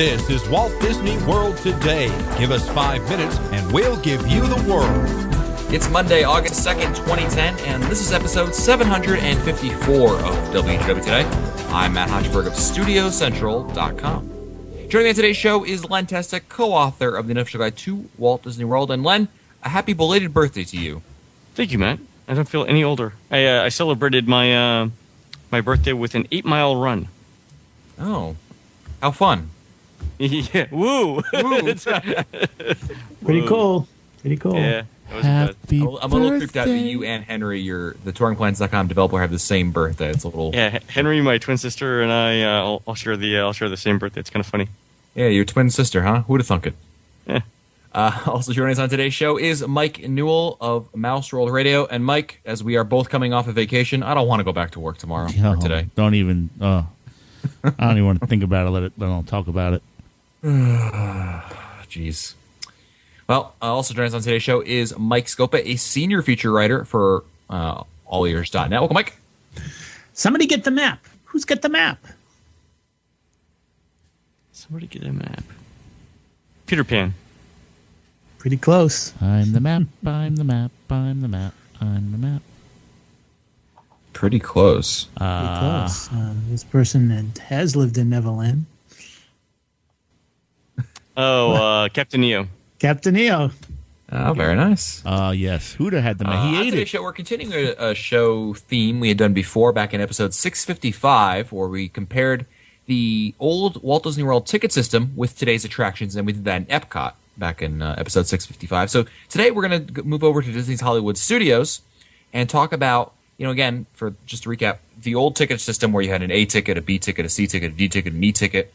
This is Walt Disney World Today. Give us 5 minutes and we'll give you the world. It's Monday, August 2nd, 2010, and this is episode 754 of WDW Today. I'm Matt Hodgeberg of StudioCentral.com. Joining me on today's show is Len Testa, co-author of the Unofficial Guide to Walt Disney World. And Len, a happy belated birthday to you. Thank you, Matt. I don't feel any older. I celebrated my my birthday with an 8-mile run. Oh, how fun. Yeah, woo! Pretty cool. Pretty cool. Yeah, that was Happy I'm a little creeped out that you and Henry, the TouringPlans.com developer, have the same birthday. It's a little... Yeah, Henry, my twin sister, and I'll share the same birthday. It's kind of funny. Yeah, your twin sister, huh? Who'd have thunk it? Yeah. Also joining us on today's show is Mike Newell of Mouse World Radio. And Mike, as we are both coming off a vacation, I don't want to go back to work tomorrow or today. Don't even. I don't even want to think about it. Let alone talk about it. Jeez. Well, also joining us on today's show is Mike Scopa, a senior feature writer for allears.net. Welcome, Mike. Somebody get the map. Who's got the map? Somebody get a map. Peter Pan. Pretty close. I'm the map. I'm the map. I'm the map. I'm the map. Pretty close. Pretty close. This person has lived in Neverland. Oh, Captain EO. Captain EO. Oh, very nice. Yes. Who'd have had the map? He On ate today's it. show, we're continuing a show theme we had done before back in episode 655, where we compared the old Walt Disney World ticket system with today's attractions, and we did that in Epcot back in episode 655. So today we're going to move over to Disney's Hollywood Studios and talk about, again, for just to recap, the old ticket system where you had an A ticket, a B ticket, a C ticket, a D ticket, an E ticket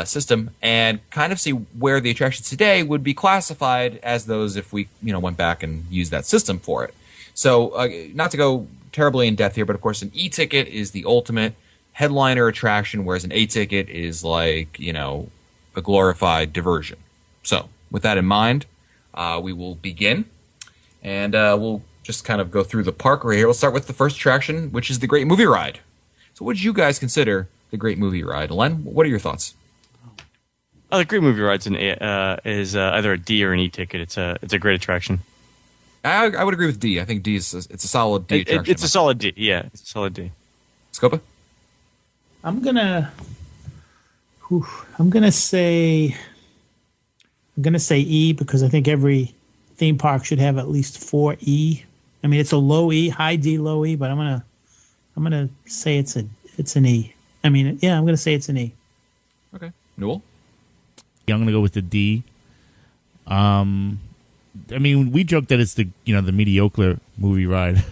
system, and kind of see where the attractions today would be classified as those if we, went back and used that system for it. So not to go terribly in depth here, but of course an E ticket is the ultimate headliner attraction, whereas an A ticket is like, a glorified diversion. So with that in mind, we will begin, and we'll just kind of go through the park right here. We'll start with the first attraction, which is the Great Movie Ride. So what did you guys consider the Great Movie Ride? Len, what are your thoughts? The Great Movie Ride's is either a D or an E ticket. It's a great attraction. I would agree with D. I think D is it's a solid D attraction. It's a solid D. Yeah, it's a solid D. Scopa? I'm gonna say E, because I think every theme park should have at least 4 E. I mean, it's a low E, high D, low E, but I'm gonna say it's an E. I mean, yeah, I'm gonna say it's an E. Okay. Newell? Yeah, I'm going to go with the D. I mean, we joke that it's the mediocre movie ride.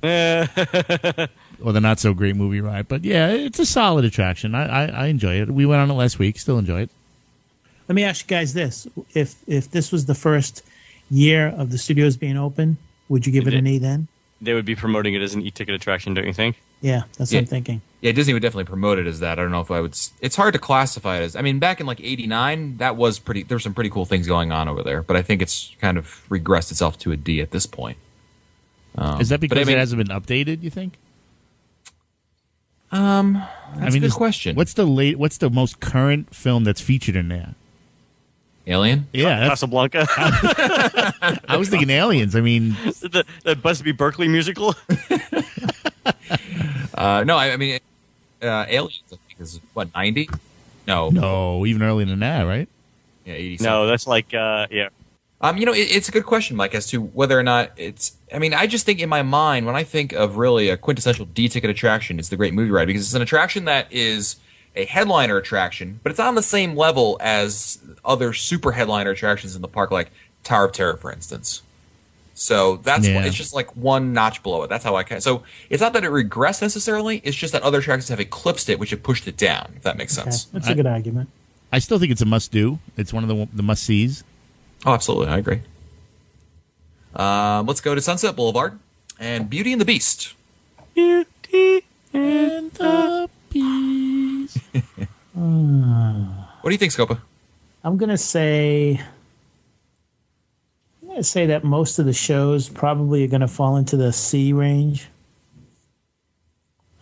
Or the not so great movie ride. But yeah, it's a solid attraction. I enjoy it. We went on it last week. Still enjoy it. Let me ask you guys this. If this was the first year of the studios being open, would you give it an E then? They would be promoting it as an E-ticket attraction, don't you think? Yeah, that's what I'm thinking. Yeah, Disney would definitely promote it as that. I don't know if I would... It's hard to classify it as... I mean, back in like 89, that was pretty... There's some pretty cool things going on over there, but I think it's kind of regressed itself to a D at this point. Is that because it hasn't been updated, you think? That's a good question. What's the most current film that's featured in there? Alien? Yeah, Casablanca. I was thinking Aliens. I mean, the Busby Berkeley musical. No, I mean, Aliens, I think, is, 90? No, even earlier than that, right? Yeah, 80. No, that's like, yeah. It's a good question, Mike, as to whether or not it's... I mean, I just think in my mind, when I think of really a quintessential D-ticket attraction, it's the Great Movie Ride, because it's an attraction that is a headliner attraction, but it's on the same level as other super headliner attractions in the park, like Tower of Terror, for instance. So that's why it's just like one notch below it. That's how I can. So it's not that it regressed necessarily. It's just that other attractions have eclipsed it, which have pushed it down. If that makes sense. That's a good argument. I still think it's a must do. It's one of the must sees. Oh, absolutely, I agree. Let's go to Sunset Boulevard and Beauty and the Beast. Beauty And the Beast. What do you think, Scopa? I'm gonna say that most of the shows probably are gonna fall into the C range.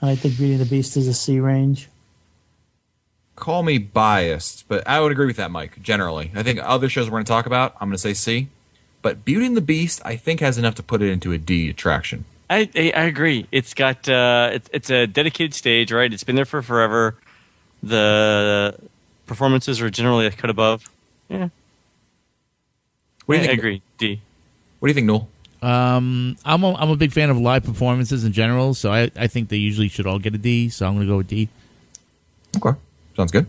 I think Beauty and the Beast is a C range. call me biased, but I would agree with that, Mike. Generally, I think other shows we're going to talk about, I'm going to say C. But Beauty and the Beast, I think, has enough to put it into a D attraction. I agree. It's got it's a dedicated stage, right? It's been there for forever. The performances are generally a cut above. Yeah. What do you I think? agree. D. What do you think, Noel? I'm a big fan of live performances in general, so I think they usually should all get a D. So I'm going to go with D. Okay, sounds good.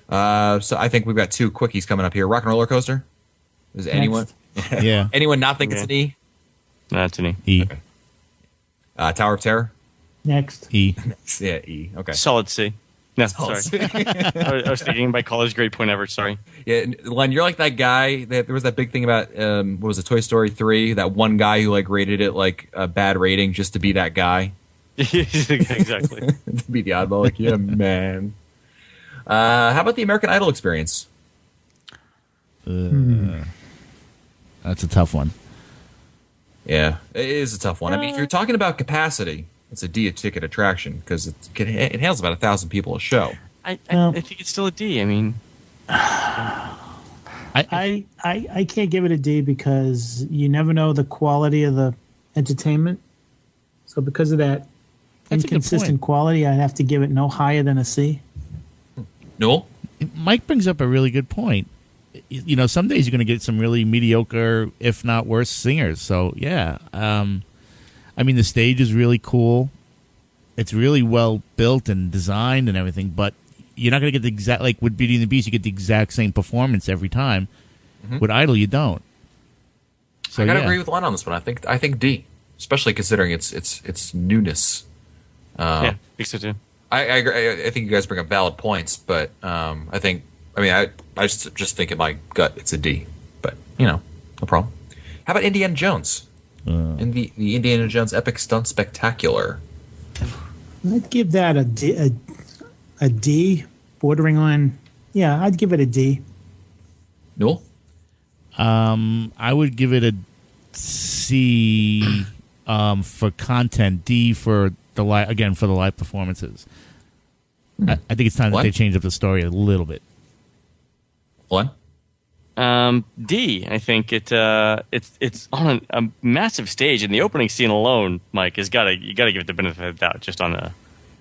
So I think we've got 2 quickies coming up here. Rock and Roller Coaster. Is anyone? Yeah. Anyone not think it's an E? No, that's an E. E. Okay. Tower of Terror. Next. E. Yeah, E. Okay. Solid C. No, sorry. I was thinking by college grade point ever. Sorry. Yeah, Len, you're like that guy. There was that big thing about what was it, Toy Story 3? That one guy who like rated it like a bad rating just to be that guy, Exactly. to be the oddball. Like, yeah, man. How about the American Idol experience? That's a tough one. Yeah, it is a tough one. I mean, if you're talking about capacity, it's a D a ticket attraction because it handles about 1,000 people a show. I Well- think it's still a D. I mean, I can't give it a D because you never know the quality of the entertainment. So because of that That's a good inconsistent point. quality, I'd have to give it no higher than a C. Noel? Mike brings up a really good point. You know, some days you're going to get some really mediocre, if not worse, singers. So, yeah. I mean, the stage is really cool. It's really well built and designed and everything, but you're not going to get the exact, like with Beauty and the Beast, you get the exact same performance every time. With Idol, you don't. So, I gotta yeah. agree with Len on this one. I think D, especially considering its newness. yeah, I think so too. I agree. I think you guys bring up valid points, but I just think in my gut it's a D. But no problem. How about Indiana Jones? In the Indiana Jones Epic Stunt Spectacular. I'd give that a D, bordering on, yeah, I'd give it a D. Noel? I would give it a C for content, D for the live performances. I think it's time that What? they change up the story a little bit. Len? D. I think it's on a massive stage, and the opening scene alone, Mike, you got to give it the benefit of the doubt just on the.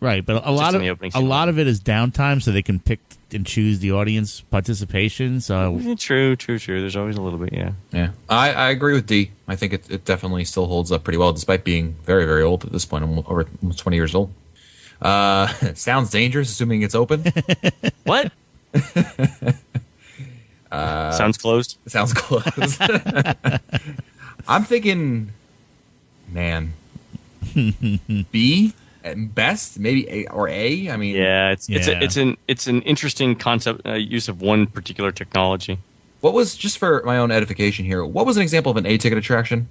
Right, but a lot in the opening of scene. of it is downtime, so they can pick and choose the audience participation. So True. There's always a little bit, yeah. Yeah. I agree with D. I think it definitely still holds up pretty well, despite being very, very old at this point, over almost 20 years old. Sounds dangerous, assuming it's open. What? Sounds closed. It sounds close. I'm thinking, man, B at best, maybe A or A. I mean, Yeah, Yeah. it's an interesting concept use of one particular technology. what was, just for my own edification here, what was an example of an A ticket attraction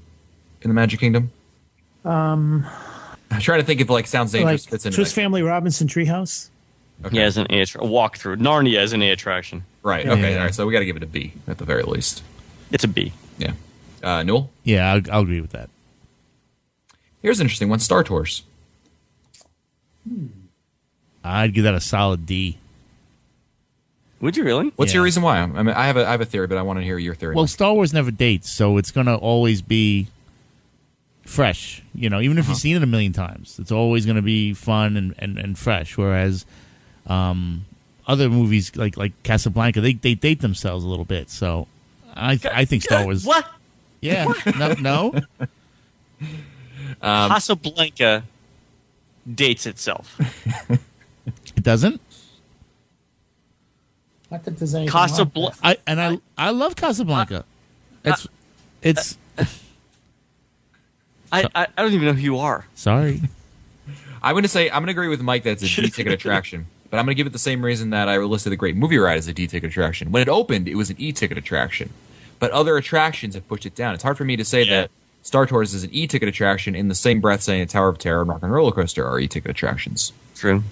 in the Magic Kingdom? I'm trying to think if like Sounds Dangerous Like fits into Swiss that. Family Robinson Treehouse. Okay. Yeah, as an A walkthrough. Narnia as an A attraction. Right. Yeah, Okay. yeah. All right. So we got to give it a B at the very least. It's a B. Yeah. Newell? yeah, I'll agree with that. Here's an interesting one. Star Tours. I'd give that a solid D. Would you really? What's Yeah. your reason why? I mean, I have a theory, but I want to hear your theory. Well, Star Wars never dates, so it's going to always be fresh. You know, even if you've seen it a million times, it's always going to be fun and fresh. Whereas other movies like Casablanca, they date themselves a little bit. So I think Star Wars. What? Yeah, no. Casablanca dates itself. It doesn't. Not that there's anything wrong with Casablanca. I love Casablanca. It's I don't even know who you are. sorry. I'm going to agree with Mike that it's a D ticket attraction, but I'm going to give it the same reason that I listed the Great Movie Ride as a D ticket attraction. When it opened, it was an E ticket attraction, but other attractions have pushed it down. It's hard for me to say that Star Tours is an E ticket attraction in the same breath saying Tower of Terror and Rock and Roller Coaster are E ticket attractions. True.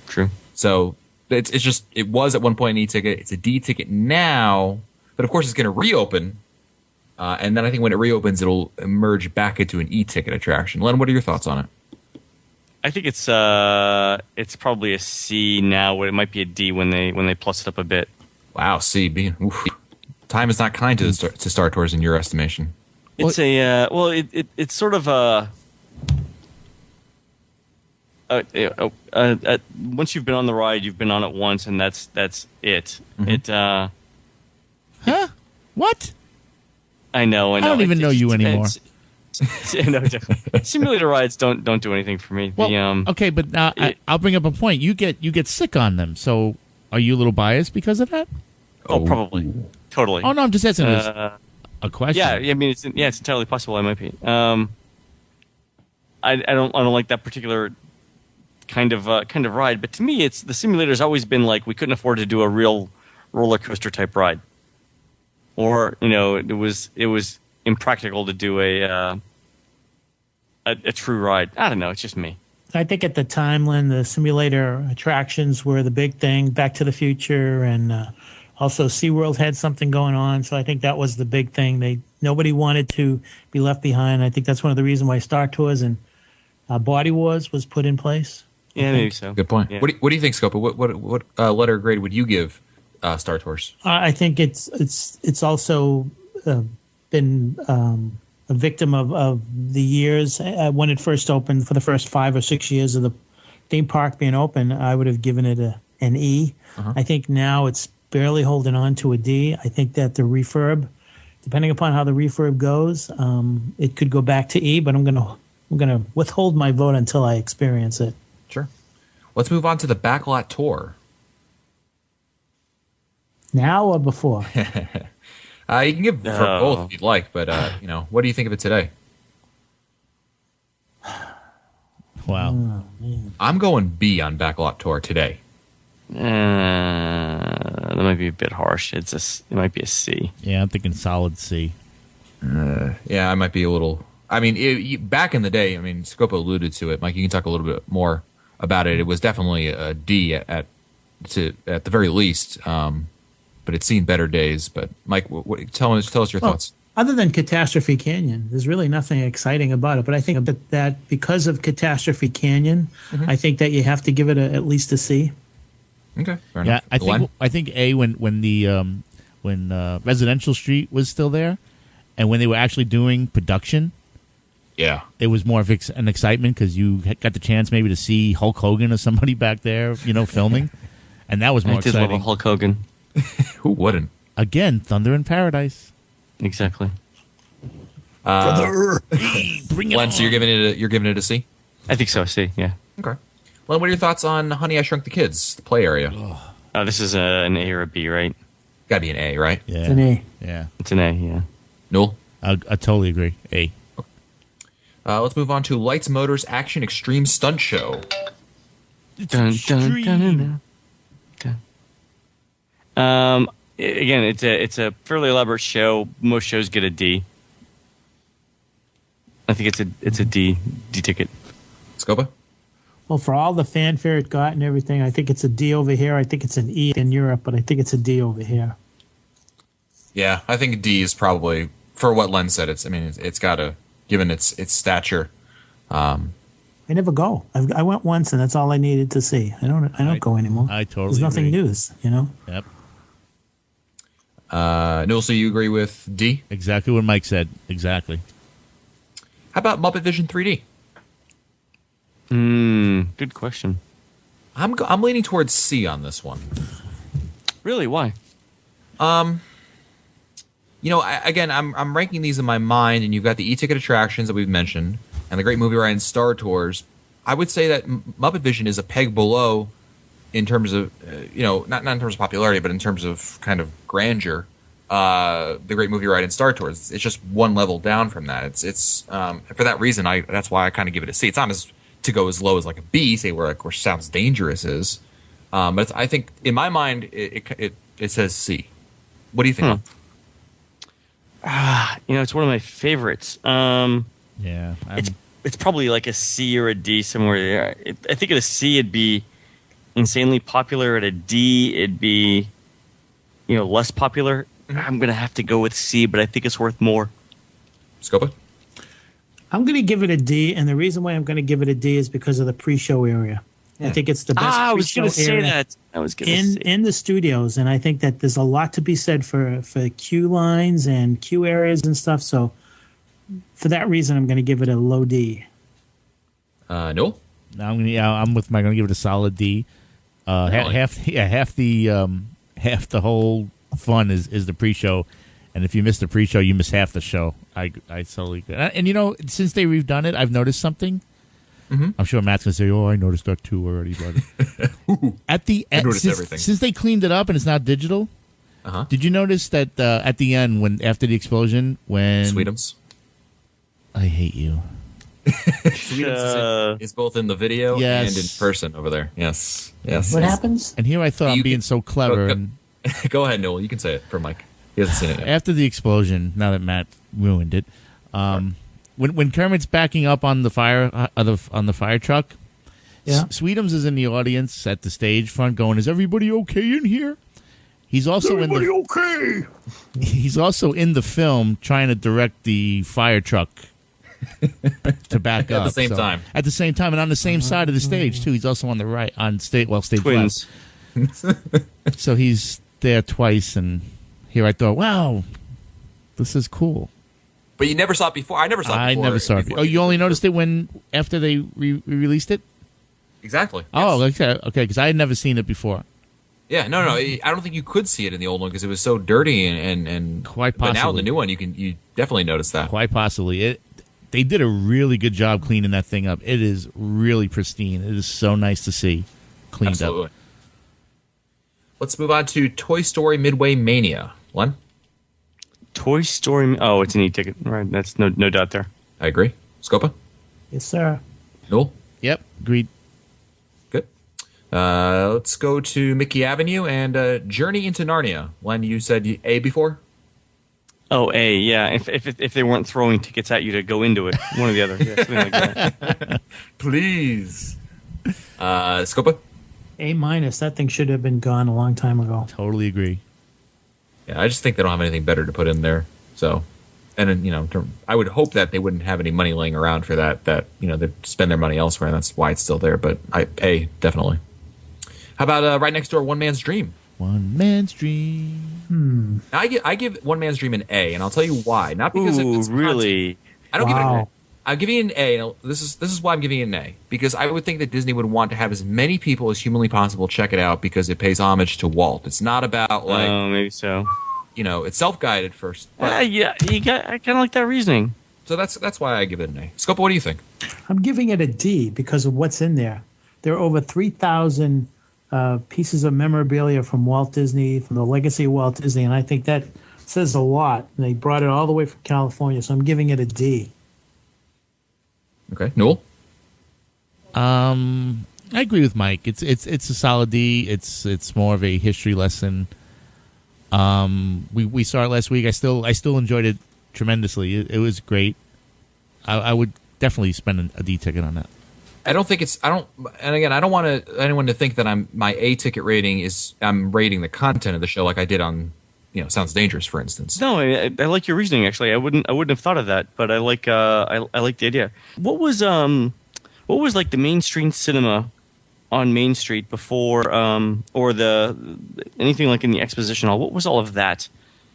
So it's just, it was at one point an E ticket. It's a D ticket now, but of course it's going to reopen. And then I think when it reopens, it'll emerge back into an E ticket attraction. Len, what are your thoughts on it? I think it's probably a C now. It might be a D when they plus it up a bit. Wow, C. Time is not kind to Star Tours in your estimation. It's it's sort of a. Once you've been on the ride, you've been on it once, and that's it. Mm-hmm. Huh? What? I know. I don't even know you anymore. No, exactly. Simulator rides don't do anything for me. Well, okay, but now I'll bring up a point. You get sick on them, so are you a little biased because of that? Oh, probably, totally. Oh no, I'm just asking a question. Yeah, I mean, it's entirely possible I might be. I don't like that particular kind of ride, but to me, it's the simulator's always been like we couldn't afford to do a real roller coaster type ride, or it was impractical to do a true ride. I don't know. It's just me. I think at the time when the simulator attractions were the big thing, Back to the Future, and also SeaWorld had something going on. So I think that was the big thing. Nobody wanted to be left behind. I think that's one of the reasons why Star Tours and Body Wars was put in place. Yeah, maybe so. Good point. Yeah. What do you think, Scopa? What letter grade would you give Star Tours? I think it's also been a victim of the years when it first opened. For the first 5 or 6 years of the theme park being open, I would have given it an E. Uh-huh. I think now it's barely holding on to a D. I think that the refurb, depending upon how the refurb goes, it could go back to E. But I'm gonna withhold my vote until I experience it. Sure. Let's move on to the Backlot Tour. Now or before? You can give for both if you'd like, but what do you think of it today? Wow. I'm going B on Backlot Tour today. That might be a bit harsh. It might be a C. Yeah, I'm thinking solid C. Yeah, I might be a little. I mean, back in the day, Scopo alluded to it. Mike, you can talk a little bit more about it. It was definitely a D at the very least, but it's seen better days. But Mike, tell us your thoughts. Other than Catastrophe Canyon, there's really nothing exciting about it. But I think that because of Catastrophe Canyon, I think that you have to give it at least a C. Okay, fair Yeah, enough. I think A when Residential Street was still there, and when they were actually doing production. Yeah. It was more of an excitement because you got the chance maybe to see Hulk Hogan or somebody back there, filming. And that was more I did love a exciting. Hulk Hogan. Who wouldn't? Again, Thunder in Paradise. Exactly. Bring it Len, on. so you're giving it a C? I think so. C. Yeah. Okay. Len, what are your thoughts on Honey, I Shrunk the Kids, the play area? Oh, this is an A or a B, right? Got to be an A, right? Yeah. It's an A. Yeah. It's an A. Yeah. Newell? I totally agree. A. Let's move on to Lights Motors Action Extreme Stunt Show. Dun, dun, dun, dun, dun. Again, it's a fairly elaborate show. Most shows get a D. I think it's a D ticket. Scopa? Well, for all the fanfare it got and everything, I think it's a D over here. I think it's an E in Europe, but I think it's a D over here. Yeah, I think D is probably, for what Len said, it's got to, given its stature. I never go. I went once, and that's all I needed to see. I don't go anymore. I totally There's nothing agree. news, Yep. Newell, so you agree with D? Exactly what Mike said. Exactly. How about Muppet Vision 3D? Good question. I'm leaning towards C on this one. Really? Why? I'm ranking these in my mind, and you've got the e-ticket attractions that we've mentioned, and the Great Movie Ride and Star Tours. I would say that Muppet Vision is a peg below in terms of, not in terms of popularity, but in terms of kind of grandeur. The Great Movie Ride and Star Tours. It's just one level down from that. It's for that reason. That's why I kind of give it a C. It's not to go as low as like a B, say where Sounds Dangerous is, but I think in my mind it says C. What do you think? It's one of my favorites. Yeah. It's probably like a C or a D somewhere there. I think at a C it'd be insanely popular. At a D it'd be, less popular. I'm gonna have to go with C, but I think it's worth more. Scopa? I'm going to give it a D, and the reason why I'm going to give it a D is because of the pre-show area. I think it's the best I was pre-show going to say area that. I was going to say. in the studios, and I think that there's a lot to be said for queue lines and queue areas and stuff. So, for that reason, I'm going to give it a low D. Noel? I'm with Mike. I'm going to give it a solid D. Really? Half the whole fun is the pre-show, and if you miss the pre-show, you miss half the show. I totally agree. And since they redone it, I've noticed something. Mm-hmm. I'm sure Matt's gonna say, "Oh, I noticed that too already." But at the end, noticed everything. since they cleaned it up and it's not digital, did you notice that at the end, after the explosion, when Sweetums. I hate you. Sweetums is both in the video Yes. and in person over there. Yes. Yes. What yes. happens? And here I thought I'm You being can- so clever. Go- And Go ahead, Noel. You can say it for Mike. He hasn't seen it yet. after the explosion, now that Matt ruined it, when Kermit's backing up on the fire on the fire truck, Yeah. Sweetums is in the audience at the stage front, going, "Is everybody okay in here?" He's also okay? He's also in the film trying to direct the fire truck to back up At the same time. At the same time, and on the same side of the stage too. He's also on the right on stage. Well, stage Twins. left. So he's there twice, and here I thought, wow, this is cool. But you never saw it before. I never saw it I before. never saw it. before Oh, you only noticed it after they released it? Exactly. Oh, Yes. okay, because I had never seen it before. Yeah, no. I don't think you could see it in the old one because it was so dirty and Quite But now in possibly. the new one, you definitely notice that. Quite possibly. They did a really good job cleaning that thing up. It is really pristine. It is so nice to see cleaned Absolutely. up. Let's move on to Toy Story Midway Mania. Len? Toy Story. Oh, it's an e-ticket. Right. That's no doubt there. I agree. Scopa? Yes, sir. Noel? Yep, agreed. Good. Let's go to Mickey Avenue and Journey into Narnia. Len, you said A before? Oh, yeah. If they weren't throwing tickets at you to go into it, one or the other. Yeah, something like that. Please. Scopa? A minus. That thing should have been gone a long time ago. Totally agree. Yeah, I just think they don't have anything better to put in there. So, and then, I would hope that they wouldn't have any money laying around for that. That they'd spend their money elsewhere, and that's why it's still there. But A definitely. How about right next door, One Man's Dream? One man's dream. Now, I give One Man's Dream an A, and I'll tell you why. Not because Ooh, it's really? I don't give it an A. Wow. I'm giving it an A. And this is why I'm giving it an A, because I would think that Disney would want to have as many people as humanly possible check it out because it pays homage to Walt. It's not about Maybe so. it's self-guided first. But, Yeah. I kind of like that reasoning. so that's why I give it an A. Scopa, what do you think? I'm giving it a D because of what's in there. There are over 3,000 pieces of memorabilia from Walt Disney, from the legacy of Walt Disney, and I think that says a lot. And they brought it all the way from California, so I'm giving it a D. Okay, Noel. I agree with Mike. It's a solid D. It's more of a history lesson. We saw it last week. I still enjoyed it tremendously. It was great. I would definitely spend a D ticket on that. I don't think it's. I don't. And again, I don't want anyone to think that my A ticket rating is. I'm rating the content of the show like I did on, Sounds Dangerous, for instance. No, I like your reasoning. Actually, I wouldn't have thought of that, but I like I like the idea. What was like the mainstream cinema on Main Street before or the anything like in the exposition hall? What was all of that?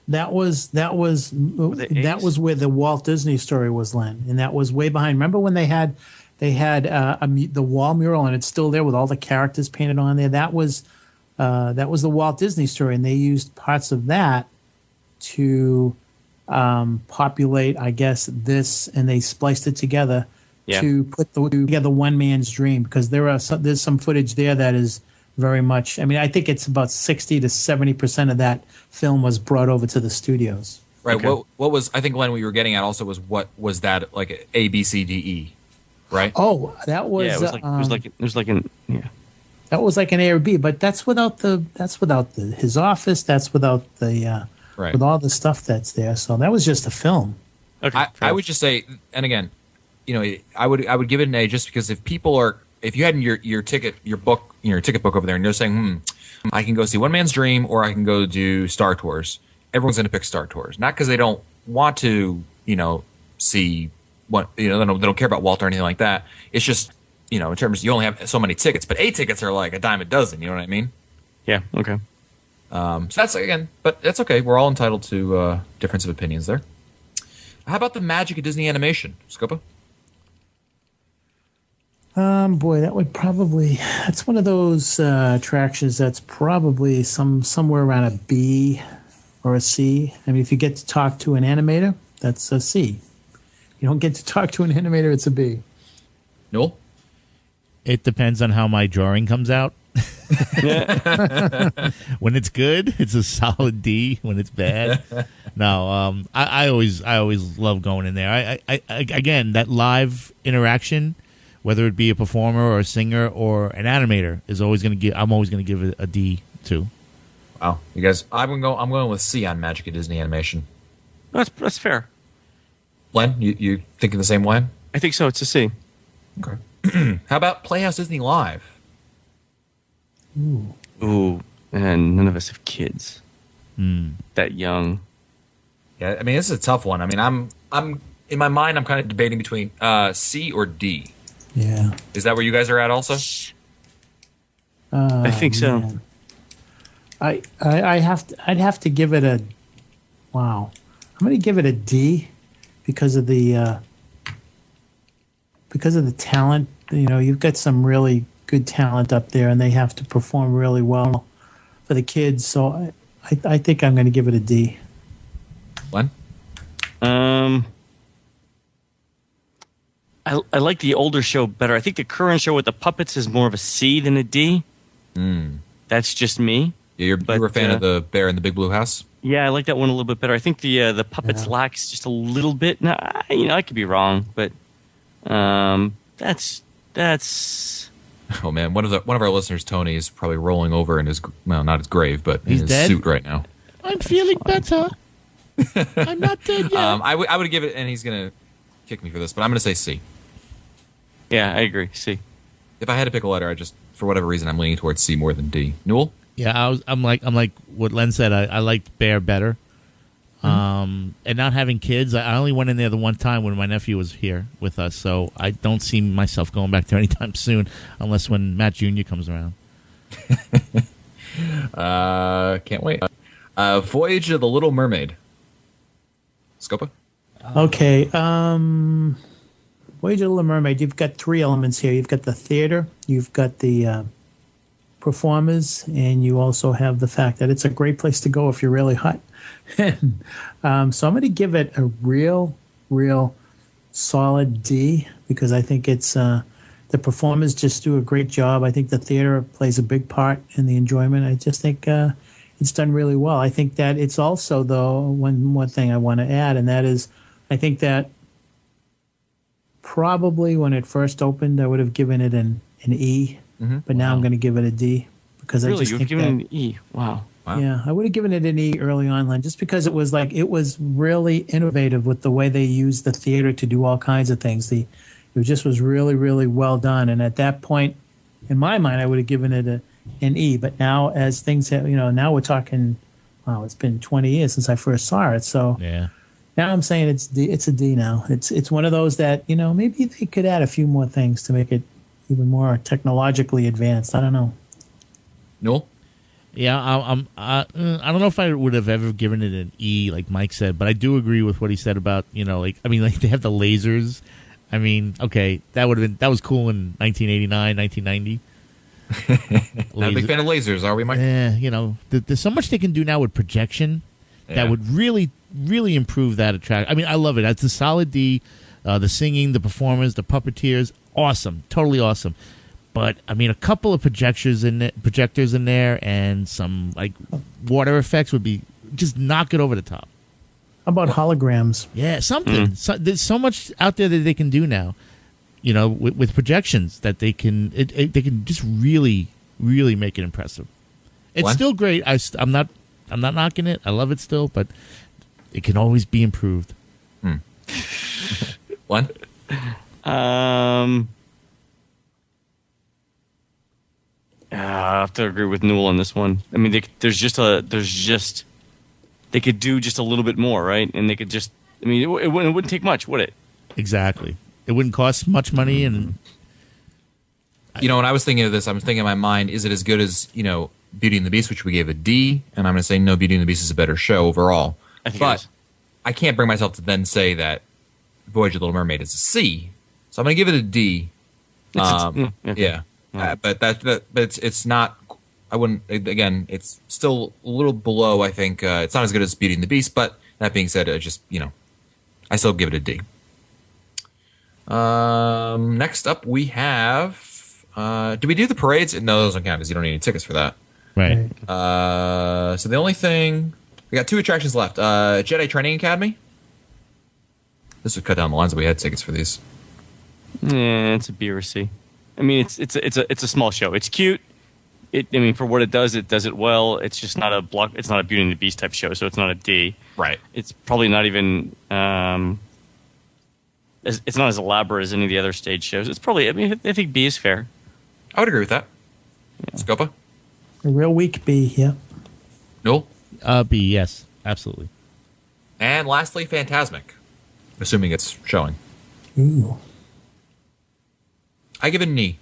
That was the A's? where the Walt Disney story was, Len, and that was way behind. Remember when they had the wall mural and it's still there with all the characters painted on there? That was the Walt Disney story, and they used parts of that to populate, I guess, this, and they spliced it together to put together One Man's Dream, because there's some footage there that is very much. I mean, I think it's about 60 to 70% of that film was brought over to the studios. Right. Okay. What was I think, Len, what you were getting at also was what was that like A B C D E, right? Oh, that was Yeah, it was like an yeah. that was like an A or B, but that's without his office. That's without the Right. with all the stuff that's there. So that was just a film. Okay, I would just say, and again, I would give it an A just because if you had your ticket book over there and you're saying, I can go see One Man's Dream or I can go do Star Tours, everyone's going to pick Star Tours, not because they don't want to, see what they don't care about Walt or anything like that. It's just in terms you only have so many tickets, but 8 tickets are like a dime a dozen. You know what I mean? Yeah. Okay. So that's but that's okay. We're all entitled to difference of opinions there. How about the magic of Disney animation, Scopa? Boy, that's one of those attractions that's probably somewhere around a B or a C. I mean, if you get to talk to an animator, that's a C. You don't get to talk to an animator, it's a B. Noel? It depends on how my drawing comes out. When it's good, it's a solid D. When it's bad, no. I always love going in there. I again, that live interaction, whether it be a performer or a singer or an animator, is always going to give. I'm always going to give it a D too. Wow, you guys, I'm going with C on Magic of Disney Animation. That's fair. Len, you thinking the same way? I think so. It's a C. Okay. How about Playhouse Disney Live? Ooh, and none of us have kids that young. Yeah, I mean this is a tough one. I mean, I'm in my mind, I'm kind of debating between C or D. Yeah. Is that where you guys are at also? I think so. Man. I'd have to give it a wow. I'm going to give it a D because of the talent. You've got some really good talent up there, and they have to perform really well for the kids. So I think I'm going to give it a D. Len? I like the older show better. I think the current show with the puppets is more of a C than a D. That's just me. Yeah, you were a fan of the Bear in the Big Blue House? Yeah, I like that one a little bit better. I think the puppets lacks just a little bit. Now, I could be wrong, but that's. Oh man, one of our listeners, Tony, is probably rolling over in his not his grave, but in his dead? suit right now. I'm feeling better. I'm not dead yet. I would give it, and he's gonna kick me for this, but I'm gonna say C. Yeah, I agree. C. If I had to pick a letter, for whatever reason, I'm leaning towards C more than D. Newell? Yeah, I'm like what Len said. I liked Bear better. And not having kids, I only went in there the one time when my nephew was here with us, so I don't see myself going back there anytime soon, unless when Matt Jr. comes around. Can't wait. Voyage of the Little Mermaid. Scopa? Okay. Voyage of the Little Mermaid. You've got 3 elements here. You've got the theater. You've got the performers, and you also have the fact that it's a great place to go if you're really hot. So I'm going to give it a real solid D because I think it's the performers just do a great job. I think the theater plays a big part in the enjoyment. I just think it's done really well. I think that it's also, though, one more thing I want to add, and that is I think that probably when it first opened, I would have given it an E. But now I'm going to give it a D because Really, I just you've think given that, it an E. Wow. yeah, I would have given it an E early on, Len, just because it was really innovative with the way they used the theater to do all kinds of things. It just was really, really well done. And at that point, in my mind, I would have given it an E. But now, as things have, now we're talking. Wow, it's been 20 years since I first saw it. So Yeah. now I'm saying it's D. It's a D now. It's one of those that maybe they could add a few more things to make it even more technologically advanced. I don't know. Newell? Yeah, I don't know if I would have ever given it an E, like Mike said, but I do agree with what he said about they have the lasers. I mean, okay, that was cool in 1989, 1990. Not a big fan of lasers, are we, Mike? There's so much they can do now with projection that would really, really improve that attraction. I mean, I love it. It's a solid D. The singing, the performers, the puppeteers, awesome, totally awesome. But I mean, a couple of projectors in there, and some like water effects would be just knock it over the top. How about holograms? Yeah, something. So, there's so much out there that they can do now. With projections that they can they can just really, really make it impressive. It's What? still great. I'm not knocking it. I love it still, but it can always be improved. One? I have to agree with Newell on this one. I mean, they could do just a little bit more, right? And they could just, I mean, it wouldn't take much, would it? Exactly. It wouldn't cost much money, and You know, when I was thinking of this, I was thinking in my mind, is it as good as, Beauty and the Beast, which we gave a D? And I'm going to say no, Beauty and the Beast is a better show overall. I think it but is. I can't bring myself to then say that Voyage of the Little Mermaid is a C. So I'm going to give it a D. Yeah. But it's not. I wouldn't. Again, it's still a little below. I think it's not as good as Beauty and the Beast. But that being said, I still give it a D. Next up, we have. Do we do the parades? No, those don't count because you don't need any tickets for that. right. So the only thing we got 2 attractions left. Jedi Training Academy. This would cut down the lines if we had tickets for these. Yeah, it's a B or a C. I mean, it's a small show. It's cute. For what it does it well. It's just not a block. It's not a Beauty and the Beast type show, so it's not a D. Right. It's probably not even. It's not as elaborate as any of the other stage shows. It's probably. I think B is fair. I would agree with that. Scopa? A real weak B, yeah. Noel? B, yes, absolutely. And lastly, Phantasmic. Assuming it's showing. Ooh. I give it an E.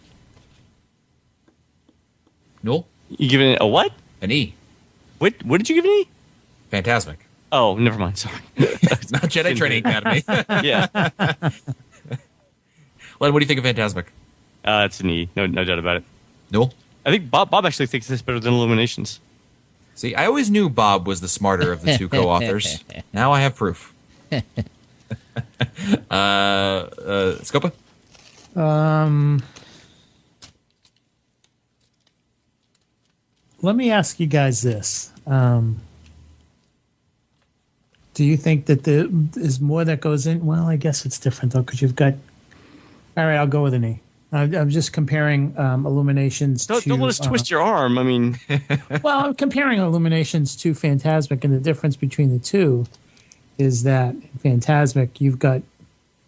Noel? You giving it a what? An E. What did you give it an E? Phantasmic. Oh, never mind. Sorry. Not Jedi Training Academy. Yeah, Len, what do you think of Phantasmic? it's an E. No doubt about it. Noel? I think Bob actually thinks this better than Illuminations. See, I always knew Bob was the smarter of the 2 co-authors. Now I have proof. Scopa? Let me ask you guys this. Do you think that there is more that goes in? Well, I guess it's different, though, because you've got... All right, I'll go with an E. I'm just comparing Illuminations to... Don't let us twist your arm. I mean, Well, I'm comparing Illuminations to Phantasmic, and the difference between the two is that in Phantasmic, you've got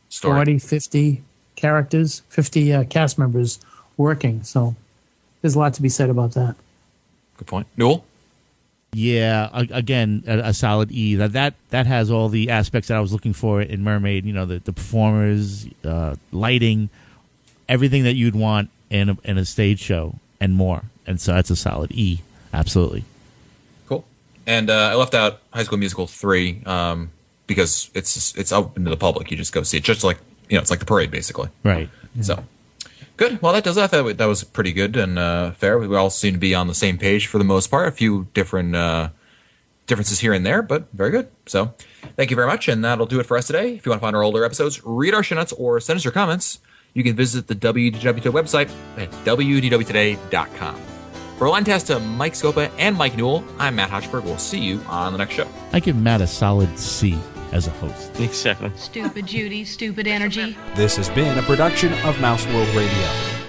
Story. 40, 50 characters, 50 cast members working. So there's a lot to be said about that. Good point. Noel? Yeah, again, a solid E. That has all the aspects that I was looking for in Mermaid. The performers, lighting, everything that you'd want in a stage show and more. And so that's a solid E. Absolutely. Cool. And I left out High School Musical 3 because it's open to the public. You just go see it. Just like, it's like the parade, basically. Right. So, good. Well, that does that. That was pretty good and fair. We all seem to be on the same page for the most part. A few different differences here and there, but very good. So, thank you very much, and that'll do it for us today. If you want to find our older episodes, read our show notes, or send us your comments, you can visit the WDW Today website at wdwtoday.com. For Len Testa, Mike Scopa, and Mike Newell, I'm Matt Hochberg. We'll see you on the next show. I give Matt a solid C as a host. exactly. Stupid Judy, stupid energy. This has been a production of Mouse World Radio.